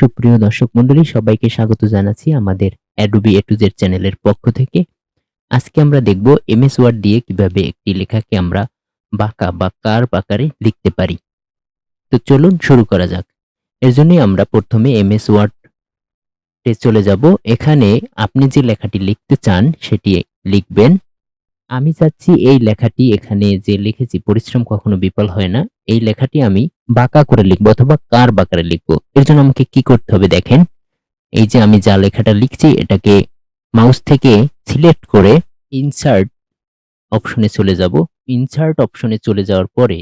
সুপ্রিয় দর্শক মণ্ডলী, সবাইকে স্বাগত জানাচ্ছি আমাদের Adobe A to Z চ্যানেলের পক্ষ থেকে। আজকে আমরা দেখব MS ওয়ার্ড দিয়ে কিভাবে একটি লেখাকে আমরা বাঁকা বা কার্ভ আকারে লিখতে পারি। তো চলুন শুরু করা যাক। এর জন্যই আমরা প্রথমে MS ওয়ার্ডে চলে যাব। এখানে আপনি যে লেখাটি লিখতে চান সেটি লিখবেন। আমি চাচ্ছি এই লেখাটি এখানে যে লিখেছি পরিশ্রম কখনো বিফল হয় না, এই লেখাটি আমি বাঁকা করে লিখব অথবা কার্ভ আকারে লিখব। এর জন্য আমাকে কি করতে হবে দেখেন। এই যে আমি যা লেখাটা লিখছি এটাকে মাউস থেকে সিলেক্ট করে ইনসার্ট অপশনে চলে যাব। ইনসার্ট অপশনে চলে যাওয়ার পরে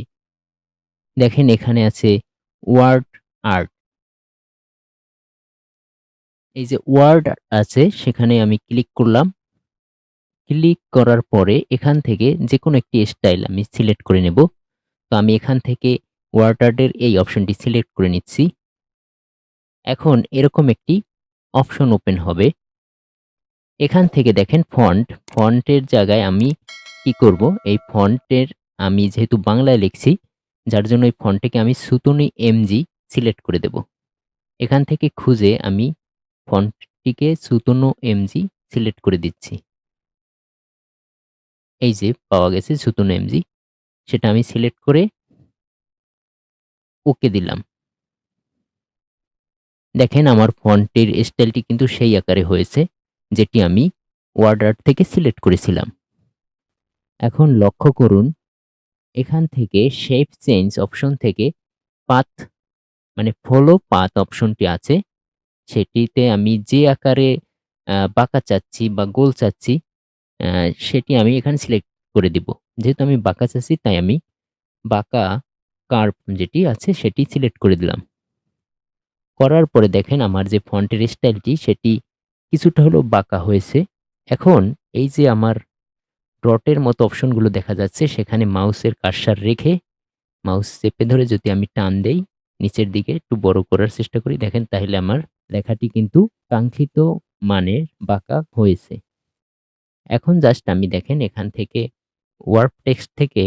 দেখেন এখানে আছে ওয়ার্ড আর্ট। এই যে ওয়ার্ড আছে সেখানে আমি ক্লিক করলাম। ক্লিক করার পরে এখান থেকে যেকোনো একটি স্টাইল আমি সিলেক্ট করে নেব। তো আমি এখান থেকে ওয়ার্ড আর্টের এই অপশনটি সিলেক্ট করে নিচ্ছি। এখন এরকম একটি অপশন ওপেন হবে। এখান থেকে দেখেন ফন্টের জায়গায় আমি কি করব, এই ফন্টের আমি যেহেতু বাংলায় লিখছি যার জন্য এই ফন্টটিকে আমি সুতুনি এমজি সিলেক্ট করে দেব। এখান থেকে খুঁজে আমি ফন্টটিকে সুতুনো এমজি সিলেক্ট করে দিচ্ছি। এই যে পাওয়া গেছে সুতুনো এমজি, সেটা আমি সিলেক্ট করে ওকে দিলাম। দেখেন আমার ফন্টের স্টাইলটি কিন্তু সেই আকারে হয়েছে যেটি আমি ওয়ার্ড আর্ট থেকে সিলেক্ট করেছিলাম। এখন লক্ষ্য করুন এখান থেকে শেপ চেঞ্জ অপশন থেকে পাথ মানে ফলো পাথ অপশনটি আছে, সেটিতে আমি যে আকারে বাঁকা চাচ্ছি বা গোল চাচ্ছি সেটি আমি এখানে সিলেক্ট করে দিব। যেহেতু আমি বাঁকা চাচ্ছি তাই আমি বাঁকা কার্ভ যেটি আছে সেটি সিলেক্ট করে দিলাম। করার পরে দেখেন আমার যে ফন্টের স্টাইলটি সেটি কিছুটা হলেও বাঁকা হয়েছে। এখন এই যে আমার ডটের মতো অপশনগুলো দেখা যাচ্ছে সেখানে মাউসের কার্সার রেখে মাউস চেপে ধরে যদি আমি টান দেই নিচের দিকে একটু বড় করার চেষ্টা করি, দেখেন তাহলে আমার লেখাটি কিন্তু কাঙ্ক্ষিত মানের বাঁকা হয়েছে। এখন জাস্ট আমি দেখেন এখান থেকে ওয়ার্ড টেক্সট থেকে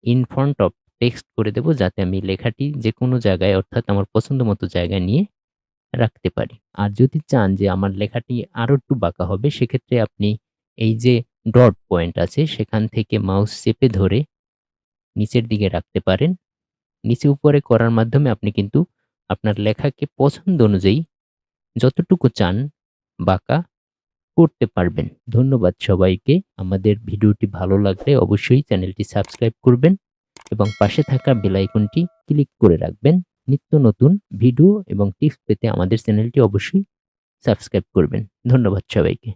ইন ফ্রন্ট অফ টেক্সট করে দেব যাতে আমি লেখাটি যে কোনো জায়গায় অর্থাৎ আমার পছন্দ মতো জায়গায় নিয়ে রাখতে পারি। আর যদি চান যে আমার লেখাটি আরো একটু বাঁকা হবে সেক্ষেত্রে আপনি এই যে ডট পয়েন্ট আছে সেখান থেকে মাউস চেপে ধরে নিচের দিকে রাখতে পারেন। নিচে উপরে করার মাধ্যমে আপনি কিন্তু আপনার লেখাকে পছন্দ অনুযায়ী যতটুকু চান বাঁকা করতে পারবেন। ধন্যবাদ সবাইকে। আমাদের ভিডিওটি ভালো লাগলে অবশ্যই চ্যানেলটি সাবস্ক্রাইব করবেন এবং পাশে থাকা বেল আইকনটি ক্লিক করে রাখবেন। নিত্য নতুন ভিডিও এবং টিপস পেতে আমাদের চ্যানেলটি অবশ্যই সাবস্ক্রাইব করবেন। ধন্যবাদ সবাইকে।